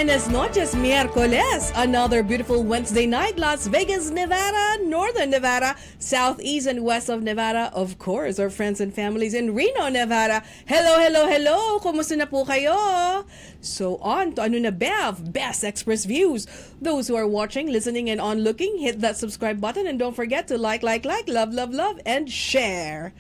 Buenas noches, miércoles. Another beautiful Wednesday night, Las Vegas, Nevada, Northern Nevada, southeast and west of Nevada. Of course, our friends and families in Reno, Nevada. Hello, hello, hello. Kumusta na po kayo? So on to Ano na Bev, Best Express Views. Those who are watching, listening, and on looking, hit that subscribe button and don't forget to like, love, and share.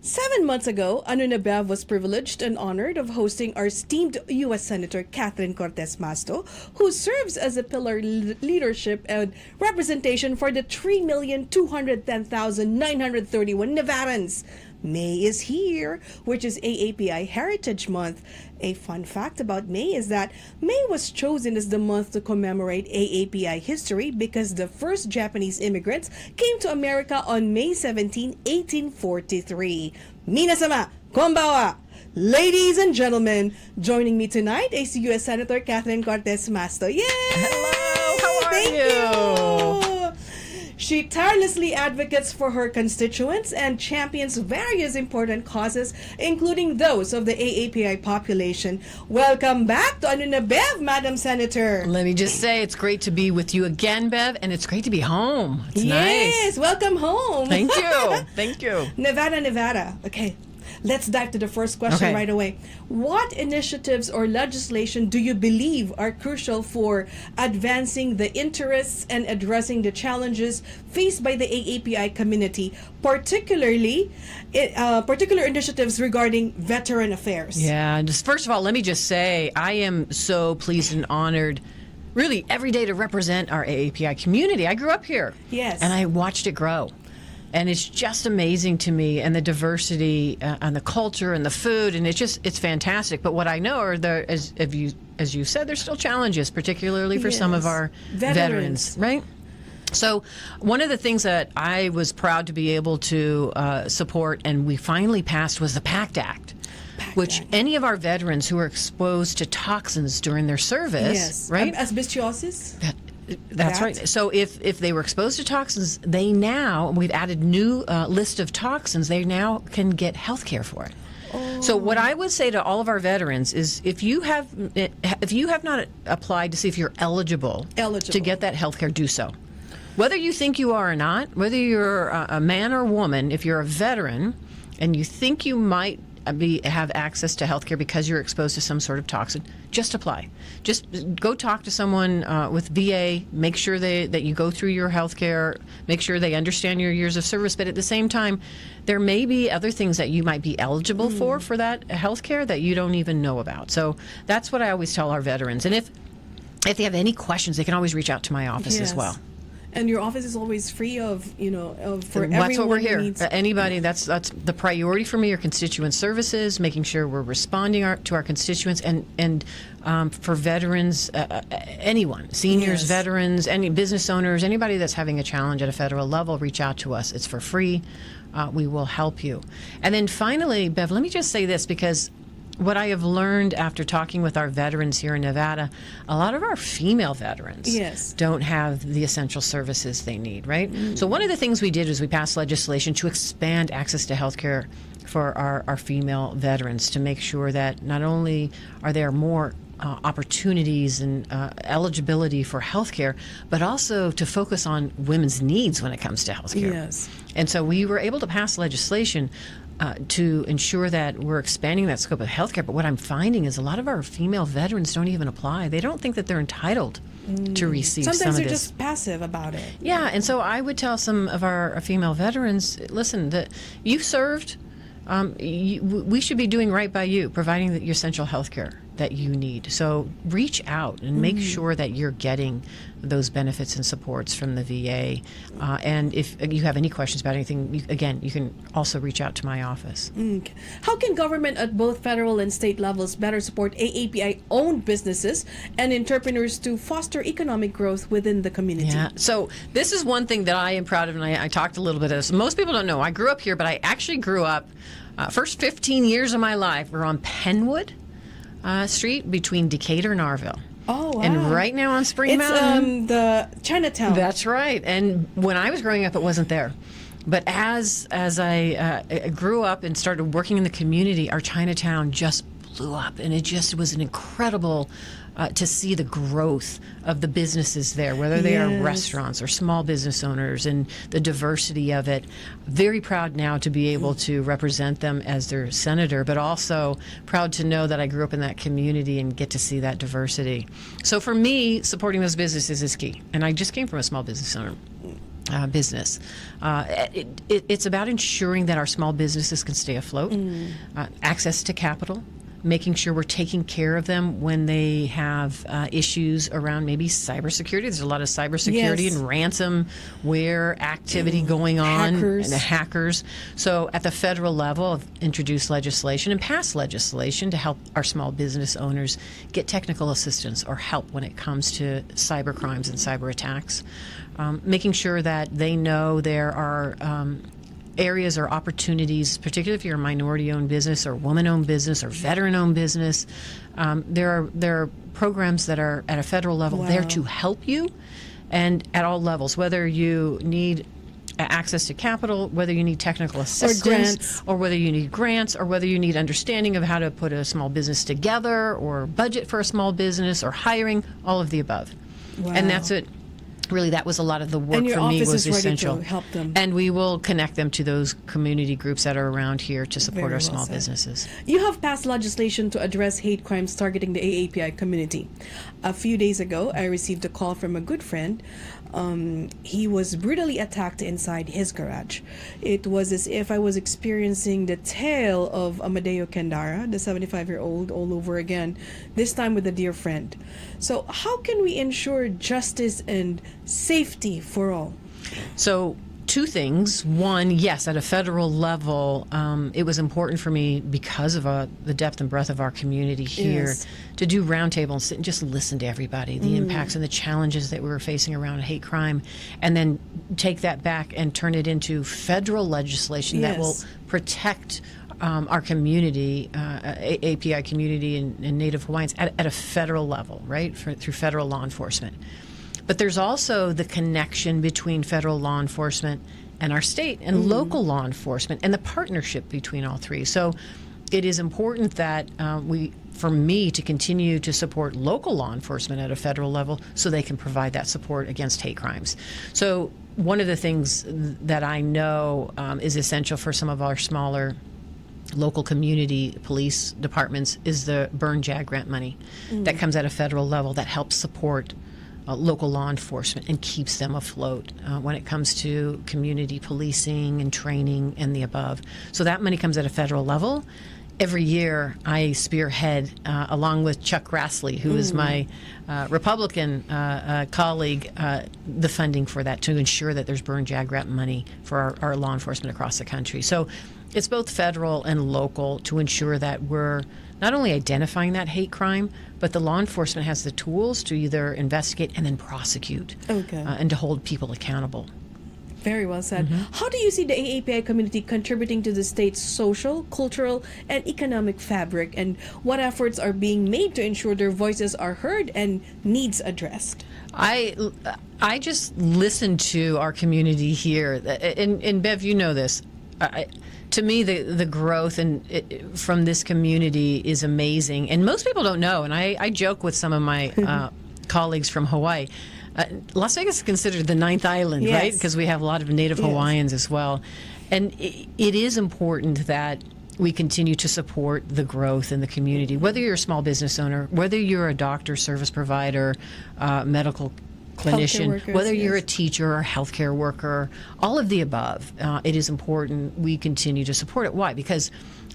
7 months ago, Ano na Bev was privileged and honored of hosting our esteemed U.S. Senator Catherine Cortez Masto, who serves as a pillar leadership and representation for the 3,210,931 Nevadans. May is here, which is AAPI Heritage Month. A fun fact about May is that May was chosen as the month to commemorate AAPI history because the first Japanese immigrants came to America on May 17, 1843. Minasama, konbawa! Ladies and gentlemen, joining me tonight is U.S. Senator Catherine Cortez Masto. Yay! Hello, how are Thank you? She tirelessly advocates for her constituents and champions various important causes, including those of the AAPI population. Welcome back to Ano na Bev, Madam Senator. Let me just say, it's great to be with you again, Bev, and it's great to be home. It's Yes, nice. welcome home. Thank you. Thank you. Nevada. Okay, let's dive to the first question right away. What initiatives or legislation do you believe are crucial for advancing the interests and addressing the challenges faced by the AAPI community, particularly particular initiatives regarding veteran affairs? Yeah, just first of all, let me just say, I am so pleased and honored really every day to represent our AAPI community. I grew up here. Yes. And I watched it grow. And it's just amazing to me, and the diversity and the culture and the food, and it's fantastic. But what I know are as you said, there's still challenges, particularly for some of our veterans, right? So one of the things that I was proud to be able to support, and we finally passed, was the PACT Act. Which any of our veterans who are exposed to toxins during their service, right? Asbestosis? That's right. So if they were exposed to toxins, they now, we've added new list of toxins, they now can get health care for it. Oh. So what I would say to all of our veterans is if you have not applied to see if you're eligible to get that health care, do so. Whether you think you are or not, whether you're a man or woman, if you're a veteran and you think you might have access to health care because you're exposed to some sort of toxin, just apply. Just go talk to someone with VA, make sure that you go through your health care, make sure they understand your years of service, but at the same time, there may be other things that you might be eligible for that health care that you don't even know about. So that's what I always tell our veterans. And if they have any questions, they can always reach out to my office as well. And your office is always free for everyone. That's what we're here. Anybody, that's the priority for me are constituent services, making sure we're responding to our constituents, and for veterans, anyone, seniors, veterans, any business owners, anybody that's having a challenge at a federal level, reach out to us. It's for free. We will help you. And then finally, Bev, let me just say this, because what I have learned after talking with our veterans here in Nevada, a lot of our female veterans don't have the essential services they need, right? So one of the things we did is we passed legislation to expand access to health care for our female veterans, to make sure that not only are there more opportunities and eligibility for health care, but also to focus on women's needs when it comes to health care. Yes. And so we were able to pass legislation to ensure that we're expanding that scope of healthcare. But what I'm finding is a lot of our female veterans don't even apply. They don't think that they're entitled to receive some of this. Sometimes they're just passive about it. Yeah, and so I would tell some of our female veterans, listen, that you served, we should be doing right by you, providing your essential health care that you need. So reach out and make sure that you're getting those benefits and supports from the VA. And if you have any questions about anything, you can also reach out to my office. How can government at both federal and state levels better support AAPI-owned businesses and entrepreneurs to foster economic growth within the community? Yeah. So this is one thing that I am proud of, and I talked a little bit of this. Most people don't know. I grew up here, but I actually grew up, first 15 years of my life were on Penwood Street between Decatur and Arville. Oh, wow. And right now on Spring Mountain. It's the Chinatown. That's right. And when I was growing up, it wasn't there. But as I grew up and started working in the community, our Chinatown just blew up, and it just was an incredible to see the growth of the businesses there, whether they are restaurants or small business owners, and the diversity of it. Very proud now to be able to represent them as their senator, but also proud to know that I grew up in that community and get to see that diversity. So for me, supporting those businesses is key. And I just came from a small business owner. Business. It's about ensuring that our small businesses can stay afloat, access to capital, making sure we're taking care of them when they have issues around maybe cybersecurity. There's a lot of cybersecurity and ransomware activity going on, and the hackers. So at the federal level, I've introduced legislation and passed legislation to help our small business owners get technical assistance or help when it comes to cyber crimes and cyber attacks. Making sure that they know there are areas or opportunities, particularly if you're a minority-owned business or woman-owned business or veteran-owned business. There are programs that are at a federal level there to help you, and at all levels, whether you need access to capital, whether you need technical assistance, or whether you need grants, or whether you need understanding of how to put a small business together, or budget for a small business, or hiring, all of the above. And that's it. Really, that was a lot of the work for me was essential. Ready to help them. And we will connect them to those community groups that are around here to support our small businesses. You have passed legislation to address hate crimes targeting the AAPI community. A few days ago, I received a call from a good friend. He was brutally attacked inside his garage. It was as if I was experiencing the tale of Amadeo Candara, the 75-year-old, all over again, this time with a dear friend. So how can we ensure justice and safety for all? So two things. One, yes, at a federal level, it was important for me because of the depth and breadth of our community here to do roundtable and sit and just listen to everybody, the impacts and the challenges that we were facing around hate crime, and then take that back and turn it into federal legislation that will protect our community, API community and Native Hawaiians at a federal level, right, through federal law enforcement. But there's also the connection between federal law enforcement and our state and local law enforcement and the partnership between all three. So it is important that for me to continue to support local law enforcement at a federal level so they can provide that support against hate crimes. So one of the things that I know is essential for some of our smaller local community police departments is the Burn JAG grant money that comes at a federal level that helps support local law enforcement and keeps them afloat when it comes to community policing and training and the above. So that money comes at a federal level. Every year I spearhead, along with Chuck Grassley, who is my Republican colleague, the funding for that to ensure that there's Burn JAG grant money for our law enforcement across the country. So it's both federal and local to ensure that we're not only identifying that hate crime, but the law enforcement has the tools to either investigate and then prosecute and to hold people accountable. Very well said. How do you see the AAPI community contributing to the state's social, cultural, and economic fabric, and what efforts are being made to ensure their voices are heard and needs addressed? I just listen to our community here, and Bev, you know this. To me, the growth from this community is amazing, and most people don't know. And I joke with some of my colleagues from Hawaii. Las Vegas is considered the ninth island, right? Because we have a lot of Native Hawaiians as well. And it is important that we continue to support the growth in the community, whether you're a small business owner, whether you're a doctor, service provider, medical clinician, workers, whether you're a teacher or a healthcare worker, all of the above. It is important we continue to support it. Why? Because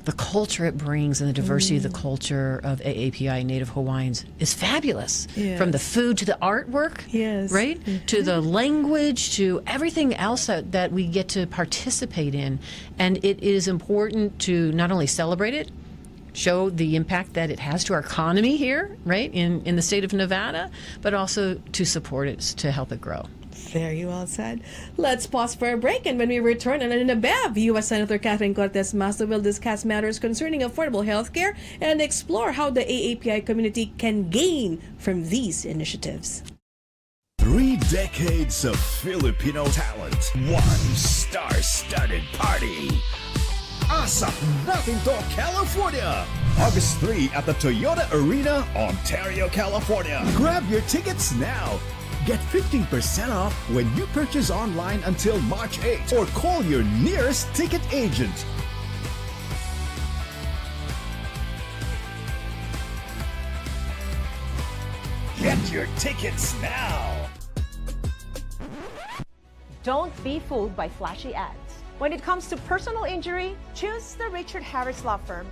the culture it brings and the diversity of the culture of AAPI Native Hawaiians is fabulous. From the food to the artwork, right? To the language, to everything else that we get to participate in. And it is important to not only celebrate it, show the impact that it has to our economy here, right, in the state of Nevada, but also to support it, to help it grow. Very well said. Let's pause for a break, and when we return, and in a Bev, U.S. Senator Catherine Cortez Masto will discuss matters concerning affordable health care and explore how the AAPI community can gain from these initiatives. 3 decades of Filipino talent. 1 star-studded party. Asak natin to, California! August 3 at the Toyota Arena, Ontario, California. Grab your tickets now. Get 15% off when you purchase online until March 8 or call your nearest ticket agent. Get your tickets now. Don't be fooled by flashy ads. When it comes to personal injury, choose the Richard Harris Law Firm.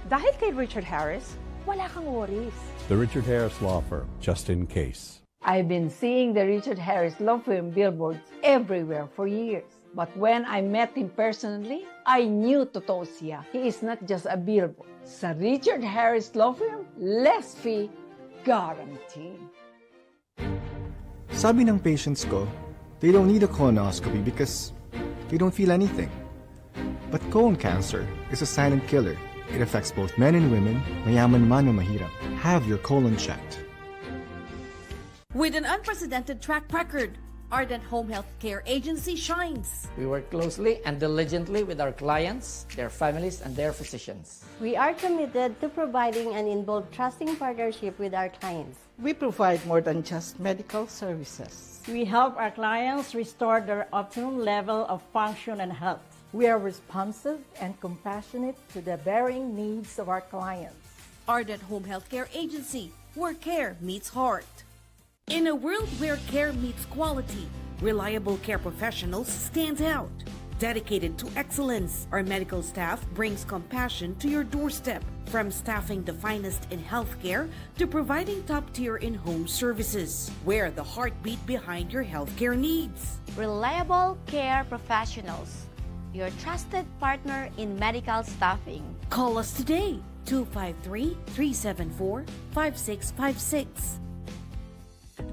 Dahil kay Richard Harris, wala kang worries. The Richard Harris Law Firm, just in case. I've been seeing the Richard Harris Law Firm billboards everywhere for years. But when I met him personally, I knew totoo siya. He is not just a billboard. Sa Richard Harris Law Firm, less fee, guaranteed. Sabi ng patients ko, they don't need a colonoscopy because they don't feel anything. But colon cancer is a silent killer. It affects both men and women, mayaman man o mahirap. Have your colon checked. With an unprecedented track record, Ardent Home Health Care Agency shines. We work closely and diligently with our clients, their families, and their physicians. We are committed to providing an involved trusting partnership with our clients. We provide more than just medical services. We help our clients restore their optimum level of function and health. We are responsive and compassionate to the varying needs of our clients. Ardent Home Health Care Agency, where care meets heart. In a world where care meets quality, reliable care professionals stand out. Dedicated to excellence, our medical staff brings compassion to your doorstep. From staffing the finest in healthcare to providing top-tier in-home services, we're the heartbeat behind your healthcare needs. Reliable care professionals, your trusted partner in medical staffing. Call us today, 253-374-5656.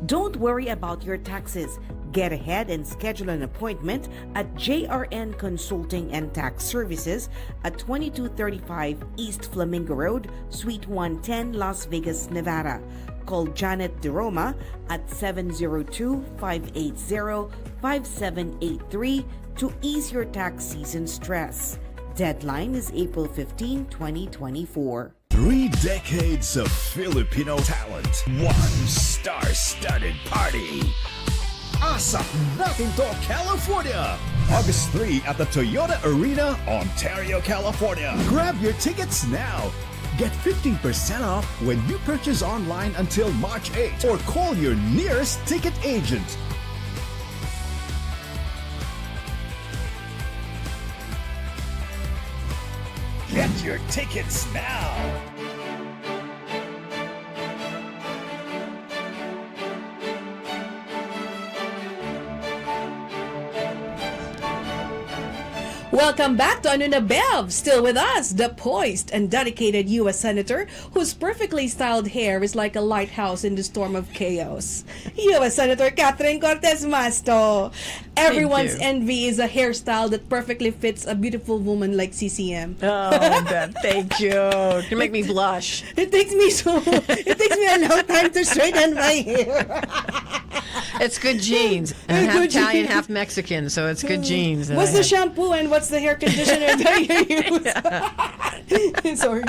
Don't worry about your taxes. Get ahead and schedule an appointment at JRN Consulting and Tax Services at 2235 East Flamingo Road, Suite 110, Las Vegas, Nevada. Call Janet DeRoma at 702-580-5783 to ease your tax season stress. Deadline is April 15, 2024. 3 decades of Filipino talent. One star-studded party. Asak natin to, California! August 3 at the Toyota Arena, Ontario, California. Grab your tickets now. Get 15% off when you purchase online until March 8 or call your nearest ticket agent. Get your tickets now. Welcome back to Ano Na Bev. Still with us, the poised and dedicated U.S. Senator whose perfectly styled hair is like a lighthouse in the storm of chaos. U.S. Senator Catherine Cortez Masto. Everyone's envy is a hairstyle that perfectly fits a beautiful woman like CCM. Oh, Bev, thank you. You make me blush. It takes me a long time to straighten my hair. It's good genes. And half Italian, half Mexican, so it's good genes. What's the shampoo and what's the hair conditioner that you use? Sorry.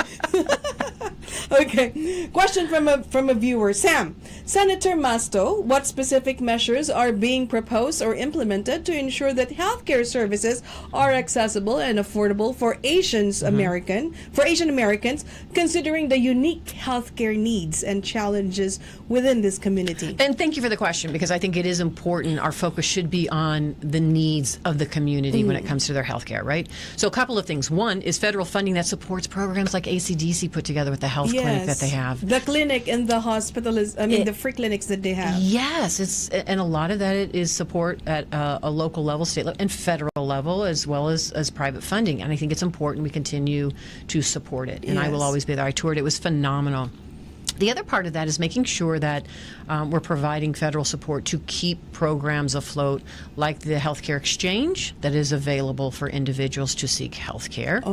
Okay. Question from a viewer. Sam, Senator Masto, what specific measures are being proposed or implemented to ensure that healthcare services are accessible and affordable for Asian Americans, considering the unique healthcare needs and challenges within this community? And thank you for the question, because I think it is important. Our focus should be on the needs of the community when it comes to their healthcare, right? So a couple of things. One is federal funding that supports programs like ACDC put together with the health clinic that they have. The clinic and the hospital the free clinics that they have. Yes, and a lot of that is support at a local level, state level, and federal level, as well as private funding. And I think it's important we continue to support it. And I will always be there. I toured. It was phenomenal. The other part of that is making sure that we're providing federal support to keep programs afloat, like the healthcare exchange that is available for individuals to seek healthcare.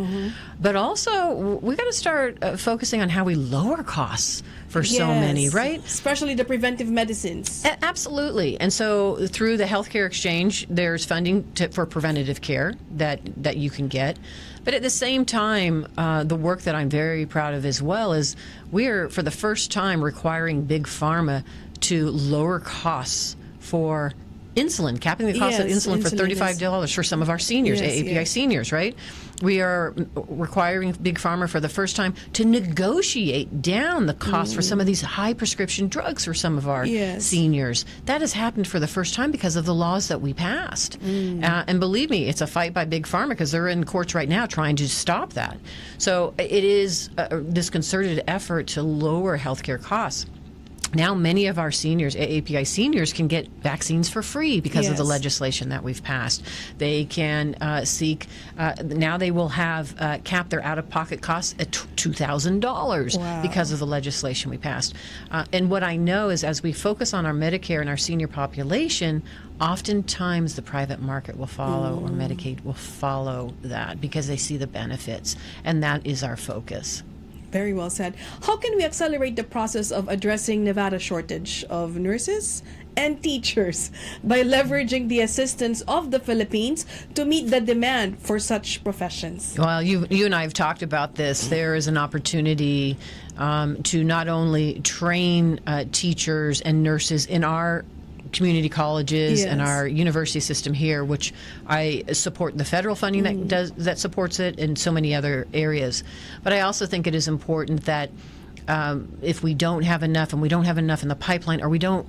But also, we got to start focusing on how we lower costs for so many, right? Especially the preventive medicines. Absolutely. And so through the healthcare exchange, there's funding for preventative care that you can get. But at the same time, the work that I'm very proud of as well is we're, for the first time, requiring Big Pharma to lower costs for insulin, capping the cost of insulin for $35 for some of our seniors, AAPI seniors, right? We are requiring Big Pharma for the first time to negotiate down the cost for some of these high prescription drugs for some of our seniors. That has happened for the first time because of the laws that we passed. And believe me, it's a fight by Big Pharma because they're in courts right now trying to stop that. So it is this concerted effort to lower healthcare costs. Now many of our seniors, AAPI seniors, can get vaccines for free because of the legislation that we've passed. They can seek, now they will have capped their out-of-pocket costs at $2,000 because of the legislation we passed. And what I know is as we focus on our Medicare and our senior population, oftentimes the private market will follow or Medicaid will follow that because they see the benefits. And that is our focus. Very well said. How can we accelerate the process of addressing Nevada's shortage of nurses and teachers by leveraging the assistance of the Philippines to meet the demand for such professions? Well, you and I have talked about this. There is an opportunity to not only train teachers and nurses in our community colleges and our university system here, which I support the federal funding that supports it in so many other areas. But I also think it is important that if we don't have enough and we don't have enough in the pipeline or we don't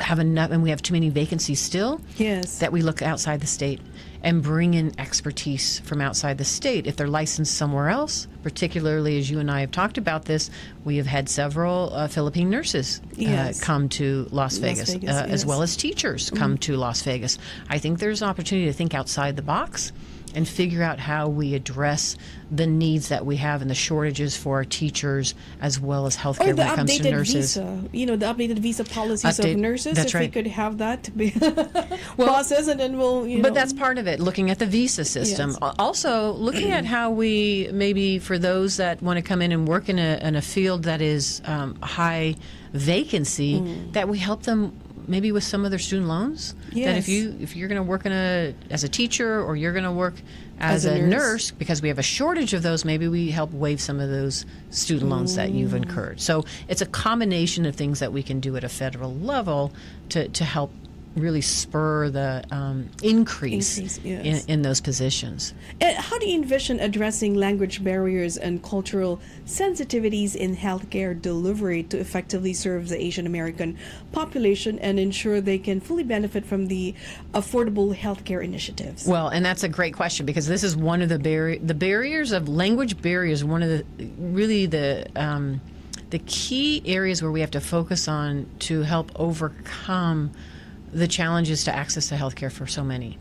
have enough and we have too many vacancies still, that we look outside the state and bring in expertise from outside the state. If they're licensed somewhere else, particularly as you and I have talked about this, we have had several Philippine nurses come to Las Vegas, as well as teachers come to Las Vegas. I think there's an opportunity to think outside the box and figure out how we address the needs that we have and the shortages for our teachers as well as healthcare when it comes to nurses. Visa, the updated visa policies of nurses. That's if we could have that to be process, and then we'll. But that's part of it. Looking at the visa system, also looking at how we maybe for those that want to come in and work in a field that is high vacancy, that we help them. Maybe with some of their student loans, that if you're going to work as a teacher or you're going to work as a nurse, because we have a shortage of those, maybe we help waive some of those student loans that you've incurred. So it's a combination of things that we can do at a federal level to help really spur the increase in those positions. And how do you envision addressing language barriers and cultural sensitivities in healthcare delivery to effectively serve the Asian American population and ensure they can fully benefit from the affordable healthcare initiatives? Well, and that's a great question because this is one of the barriers of language barriers. One of the key areas where we have to focus on to help overcome the challenges to access to healthcare for so many.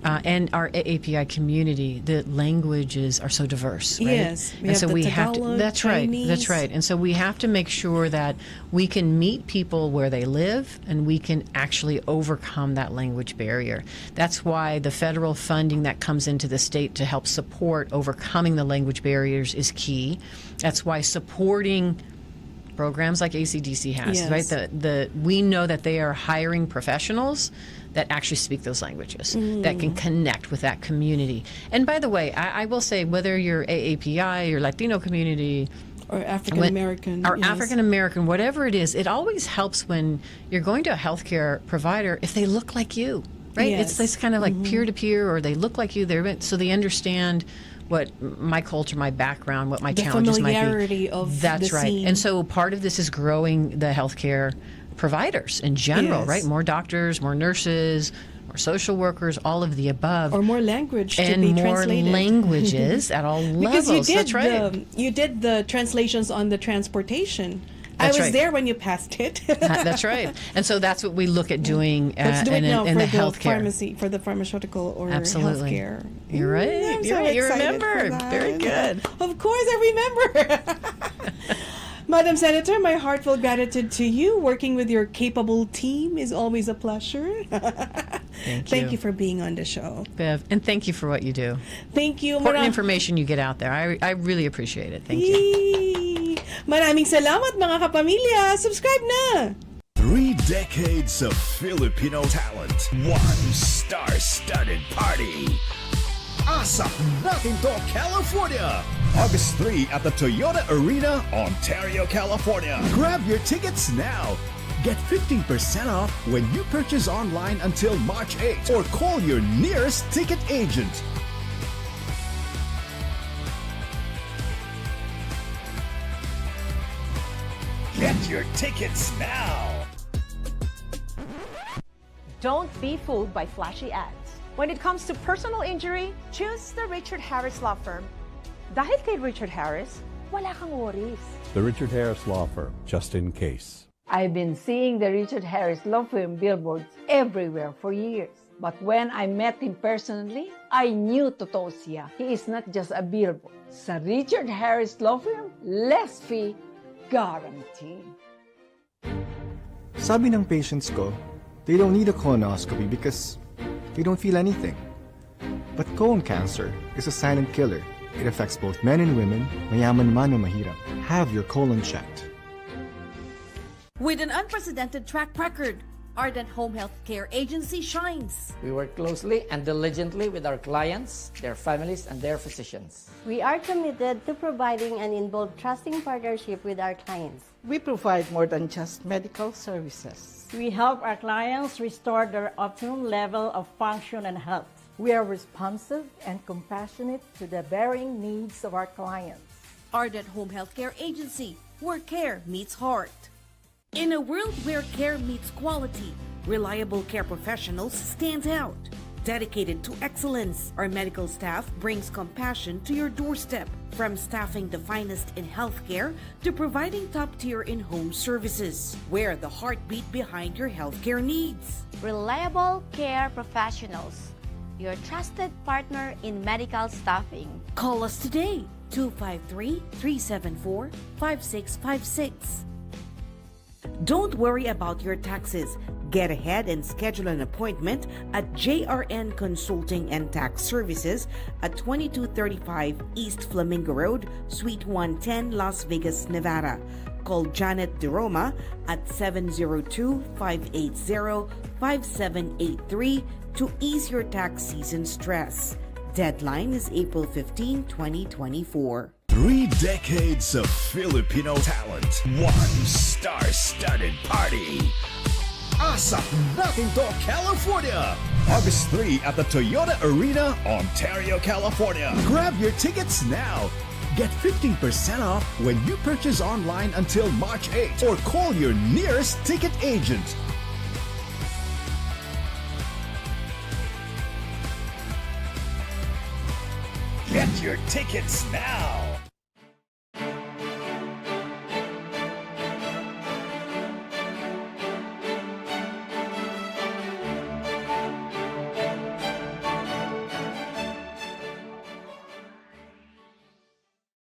And our AAPI community, the languages are so diverse, right? Yes, we have to. That's Chinese. right. That's right. And so we have to make sure that we can meet people where they live, and we can actually overcome that language barrier. That's why the federal funding that comes into the state to help support overcoming the language barriers is key. That's why supporting programs like ACDC has, right? We know that they are hiring professionals that actually speak those languages, that can connect with that community. And by the way, I will say, whether you're AAPI, your Latino community, or African American, African American, whatever it is, it always helps when you're going to a healthcare provider if they look like you, right? It's kind of like peer to peer, or they look like you. So they understand what my culture, my background, what my challenges might be. The familiarity of That's the right. scene. And so part of this is growing the healthcare providers in general, right? More doctors, more nurses, more social workers, all of the above. Or more language to and be more translated. Languages at all levels. Because That's right. You did the translations on the transportation. That's I was there when you passed it. That's right. And so that's what we look at doing Let's do it now in for the the healthcare. Pharmacy, for the pharmaceutical or healthcare. You're right. I'm so You excited remember. for that. Very good. Of course, I remember. Madam Senator, my heartfelt gratitude to you. Working with your capable team is always a pleasure. Thank you for being on the show, Bev, and thank you for what you do. Thank you. Important information you get out there. I really appreciate it. Thank you. Maraming salamat mga kapamilya. Subscribe na. 3 decades of Filipino talent. 1 star-studded party. Asap natin to, California! August 3 at the Toyota Arena, Ontario, California. Grab your tickets now. Get 15% off when you purchase online until March 8 or call your nearest ticket agent. Get your tickets now. Don't be fooled by flashy ads. When it comes to personal injury, choose the Richard Harris Law Firm. Dahil kay Richard Harris, wala kang worries. The Richard Harris Law Firm, just in case. I've been seeing the Richard Harris Law Firm billboards everywhere for years. But when I met him personally, I knew totoo siya. He is not just a billboard. Sa Richard Harris Law Firm, less fee, guaranteed. Sabi ng patients ko, they don't need a colonoscopy because they don't feel anything. But colon cancer is a silent killer. It affects both men and women, mayaman man o mahirap. Have your colon checked. With an unprecedented track record, Ardent Home Health Care Agency shines. We work closely and diligently with our clients, their families, and their physicians. We are committed to providing an involved trusting partnership with our clients. We provide more than just medical services. We help our clients restore their optimum level of function and health. We are responsive and compassionate to the varying needs of our clients. Ardent Home Health Care Agency, where care meets heart. In a world where care meets quality, reliable care professionals stand out. Dedicated to excellence, our medical staff brings compassion to your doorstep. From staffing the finest in healthcare to providing top-tier in-home services, we're the heartbeat behind your healthcare needs. Reliable care professionals, your trusted partner in medical staffing. Call us today, 253-374-5656. Don't worry about your taxes. Get ahead and schedule an appointment at JRN Consulting and Tax Services at 2235 East Flamingo Road, Suite 110, Las Vegas, Nevada. Call Janet DeRoma at 702-580-5783 to ease your tax season stress. Deadline is April 15, 2024. 3 decades of Filipino talent. 1 star-studded party. Asap natin to, California! August 3 at the Toyota Arena, Ontario, California. Grab your tickets now. Get 15% off when you purchase online until March 8 or call your nearest ticket agent. Get your tickets now.